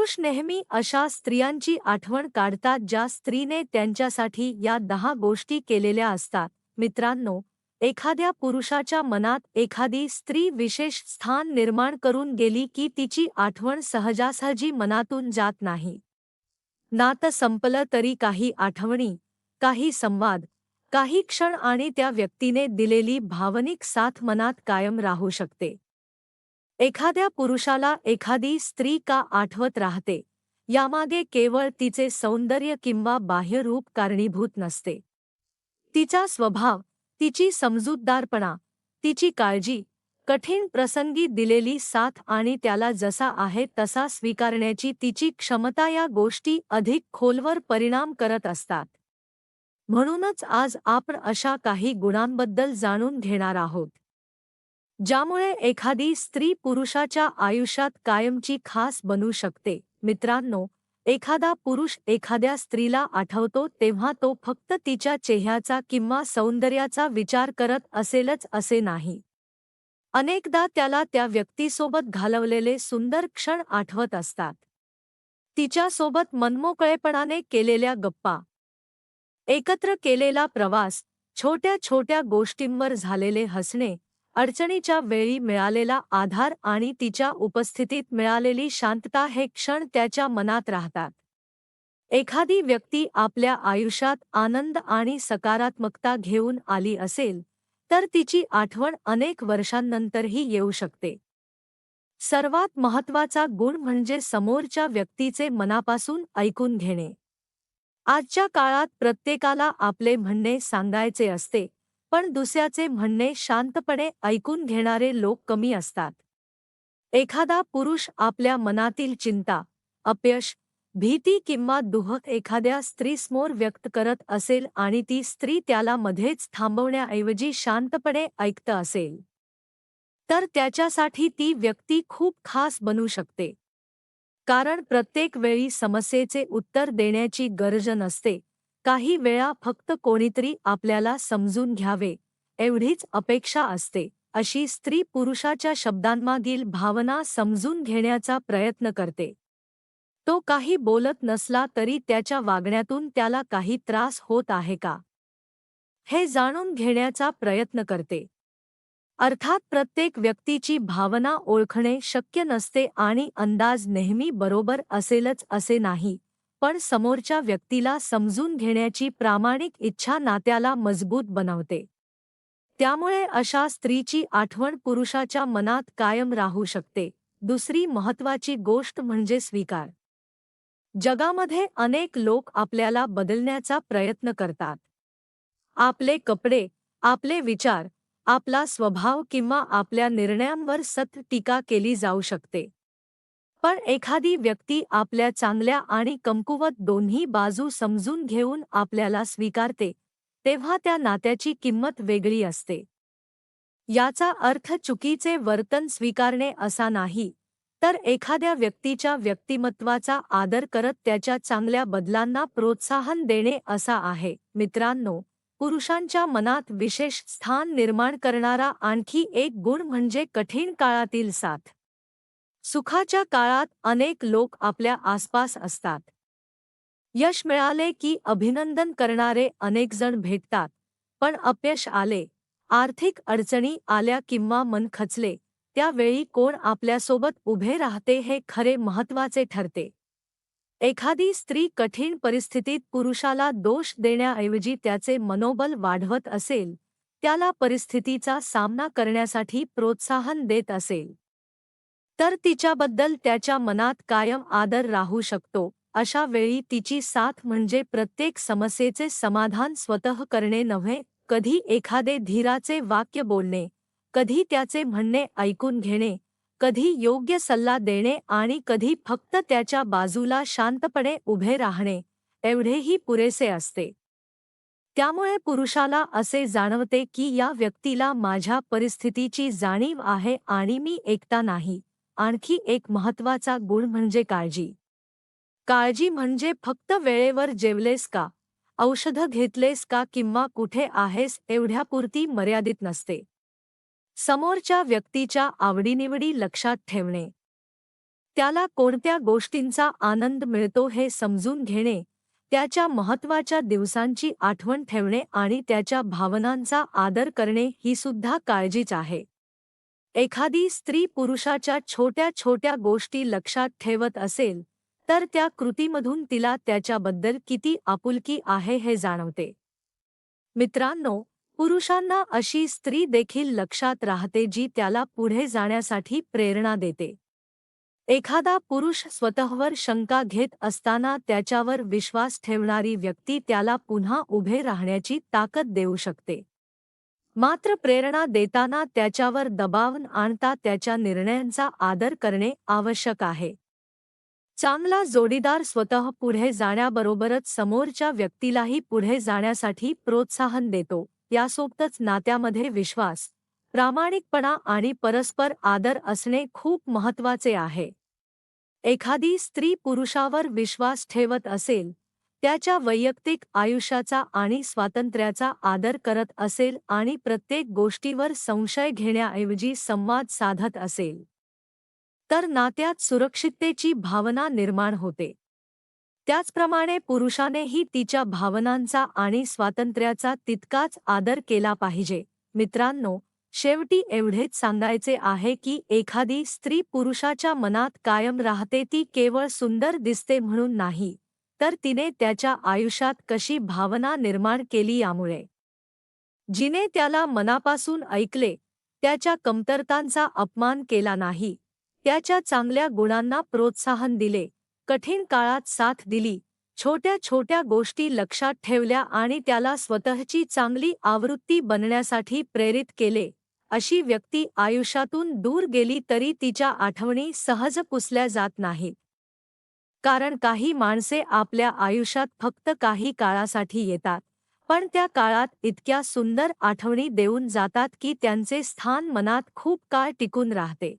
पुरुष नेहमी अशा स्त्रियांची आठवण काढतात ज्या स्त्रीने त्यांच्यासाठी या 10 गोष्टी केलेल्या असतात. मित्रांनो, एखाद्या पुरुषाच्या मनात एखादी स्त्री विशेष स्थान निर्माण करून गेली की तिची आठवण सहजासहजी मनातून जात नाही. नातं संपलं तरी काही आठवणी, काही संवाद, काही क्षण आणि त्या व्यक्तीने दिलेली भावनिक साथ मनात कायम राहू शकते. एखाद्या पुरुषाला एखादी स्त्री का आठवत राहते, यामागे केवळ तिचे सौंदर्य किंवा बाह्य रूप कारणीभूत नसते. तिचा स्वभाव, तिची समजूतदारपणा, तिची काळजी, कठीण प्रसंगी दिलेली साथ आणि त्याला जसा आहे तसा स्वीकारण्याची तिची क्षमता या गोष्टी अधिक खोलवर परिणाम करत असतात. म्हणूनच आज आपण अशा काही गुणांबद्दल जाणून घेणार आहोत, ज्यामुळे एखादी स्त्री पुरुषाच्या आयुष्यात कायमची खास बनू शकते. मित्रांनो, एखादा पुरुष एखाद्या स्त्रीला आठवतो तेव्हा तो फक्त तिच्या चेहऱ्याचा किंवा सौंदर्याचा विचार करत असेलच असे नाही. अनेकदा त्याला त्या व्यक्तीसोबत घालवलेले सुंदर क्षण आठवत असतात. तिच्यासोबत मनमोकळेपणाने केलेल्या गप्पा, एकत्र केलेला प्रवास, छोट्या छोट्या गोष्टींवर झालेले हसणे, अडचणीच्या वेळी मिळालेला आधार आणि तिच्या उपस्थितीत मिळालेली शांतता हे क्षण त्याच्या मनात राहतात. एखादी व्यक्ती आपल्या आयुष्यात आनंद आणि सकारात्मकता घेऊन आली असेल, तर तिची आठवण अनेक वर्षांनंतरही येऊ शकते. सर्वात महत्त्वाचा गुण म्हणजे समोरच्या व्यक्तीचे मनापासून ऐकून घेणे. आजच्या काळात प्रत्येकाला आपले म्हणणे सांगायचे असते, पण दुसऱ्याचे म्हणणे शांतपणे ऐकून घेणारे लोक कमी असतात. एखादा पुरुष आपल्या मनातील चिंता, अपयश, भीती किंवा दुःख एखाद्या स्त्रीसमोर व्यक्त करत असेल आणि ती स्त्री त्याला मध्येच थांबवण्याऐवजी शांतपणे ऐकत असेल, तर त्याच्यासाठी ती व्यक्ती खूप खास बनू शकते. कारण प्रत्येक वेळी समस्येचे उत्तर देण्याची गरज नसते. काही वेळा फक्त कोणीतरी आपल्याला समजून घ्यावे एवढीच अपेक्षा असते. अशी स्त्री पुरुषाच्या शब्दांमागील भावना समजून घेण्याचा प्रयत्न करते. तो काही बोलत नसला तरी त्याच्या वागण्यातून त्याला काही त्रास होत आहे का, हे जाणून घेण्याचा प्रयत्न करते. अर्थात प्रत्येक व्यक्तीची भावना ओळखणे शक्य नसते आणि अंदाज नेहमी बरोबर असेलच असे नाही, पण समोरच्या व्यक्तीला समजून घेण्याची प्रामाणिक इच्छा नात्याला मजबूत बनवते. त्यामुळे अशा स्त्रीची आठवण पुरुषाच्या मनात कायम राहू शकते. दुसरी महत्त्वाची गोष्ट म्हणजे स्वीकार. जगामध्ये अनेक लोक आपल्याला बदलण्याचा प्रयत्न करतात. आपले कपडे, आपले विचार, आपला स्वभाव किंवा आपल्या निर्णयांवर सतत टीका केली जाऊ शकते. पण एखादी व्यक्ती आपल्या चांगल्या आणि कमकुवत दोन्ही बाजू समजून घेऊन आपल्याला स्वीकारते, तेव्हा त्या नात्याची किंमत वेगळी असते. याचा अर्थ चुकीचे वर्तन स्वीकारणे असा नाही, तर एखाद्या व्यक्तीच्या व्यक्तिमत्त्वाचा आदर करत त्याच्या चांगल्या बदलांना प्रोत्साहन देणे असा आहे. मित्रांनो, पुरुषांच्या मनात विशेष स्थान निर्माण करणारा आणखी एक गुण म्हणजे कठीण काळातील साथ. सुखाच्या काळात अनेक लोक आपल्या आसपास असतात. यश मिळाले की अभिनंदन करणारे अनेक जण भेटतात, पण अपयश आले, आर्थिक अडचणी आल्या किंवा मन खचले, त्यावेळी कोण आपल्यासोबत उभे राहते हे खरे महत्त्वाचे ठरते. एखादी स्त्री कठीण परिस्थितीत पुरुषाला दोष देण्याऐवजी त्याचे मनोबल वाढवत असेल, त्याला परिस्थितीचा सामना करण्यासाठी प्रोत्साहन देत असेल, तर तिच्याबद्दल त्याच्या मनात कायम आदर राहू शकतो. अशा वेळी तिची साथ म्हणजे प्रत्येक समस्येचे समाधान स्वतः करणे नव्हे, कधी एखादे धीराचे वाक्य बोलणे, कधी त्याचे म्हणणे ऐकून घेणे, कधी योग्य सल्ला देणे आणि कधी फक्त त्याच्या बाजूला शांतपणे उभे राहणे, एवढेही पुरेसे असते. त्यामुळे पुरुषाला असे जाणवते की या व्यक्तीला माझ्या परिस्थितीची जाणीव आहे आणि मी एकटा नाही. आणखी एक महत्त्वाचा गुण म्हणजे काळजी. काळजी म्हणजे फक्त वेळेवर जेवलेस का, औषधं घेतलेस का किंवा कुठे आहेस एवढ्यापुरती मर्यादित नसते. समोरच्या व्यक्तीच्या आवडीनिवडी लक्षात ठेवणे, त्याला कोणत्या गोष्टींचा आनंद मिळतो हे समजून घेणे, त्याच्या महत्त्वाच्या दिवसांची आठवण ठेवणे आणि त्याच्या भावनांचा आदर करणे ही सुद्धा काळजीच आहे. एखादी स्त्री पुरुषाच्या छोट्या छोट्या गोष्टी लक्षात ठेवत असेल, तर त्या कृतीमधून तिला त्याच्याबद्दल किती आपुलकी आहे हे जाणवते. मित्रांनो, पुरुषांना अशी स्त्री देखील लक्षात राहते जी त्याला पुढे जाण्यासाठी प्रेरणा देते. एखादा पुरुष स्वतःवर शंका घेत असताना त्याच्यावर विश्वास ठेवणारी व्यक्ती त्याला पुन्हा उभे राहण्याची ताकद देऊ शकते. मात्र प्रेरणा देताना त्याच्यावर दबाव आणता त्याच्या निर्णयांचा आदर करणे आवश्यक आहे. चांगला जोडीदार स्वतः पुढे जाण्याबरोबरच समोरच्या व्यक्तीलाही पुढे जाण्यासाठी प्रोत्साहन देतो. यासोबतच नात्यामध्ये विश्वास, प्रामाणिकपणा आणि परस्पर आदर असणे खूप महत्त्वाचे आहे. एखादी स्त्री पुरुषावर विश्वास ठेवत असेल, त्याच्या वैयक्तिक आयुष्याचा आणि स्वातंत्र्याचा आदर करत असेल आणि प्रत्येक गोष्टीवर संशय घेण्याऐवजी संवाद साधत असेल, तर नात्यात सुरक्षिततेची भावना निर्माण होते. त्याचप्रमाणे पुरुषानेही तिच्या भावनांचा आणि स्वातंत्र्याचा तितकाच आदर केला पाहिजे. मित्रांनो, शेवटी एवढेच सांगायचे आहे की एखादी स्त्री पुरुषाच्या मनात कायम राहते ती केवळ सुंदर दिसते म्हणून नाही, तर तिने त्याच्या आयुष्यात कशी भावना निर्माण केली यामुळे. जिने त्याला मनापासून ऐकले, त्याच्या कमतरतांचा अपमान केला नाही, त्याच्या चांगल्या गुणांना प्रोत्साहन दिले, कठीण काळात साथ दिली, छोट्या छोट्या गोष्टी लक्षात ठेवल्या आणि त्याला स्वतःची चांगली आवृत्ती बनण्यासाठी प्रेरित केले, अशी व्यक्ती आयुष्यातून दूर गेली तरी तिच्या आठवणी सहज पुसल्या जात नाहीत. कारण काही माणसे आपल्या आयुष्यात फक्त काही काळासाठी येतात, पण त्या काळात इतक्या सुंदर आठवणी देऊन जातात की त्यांचे स्थान मनात खूप काळ टिकून राहते.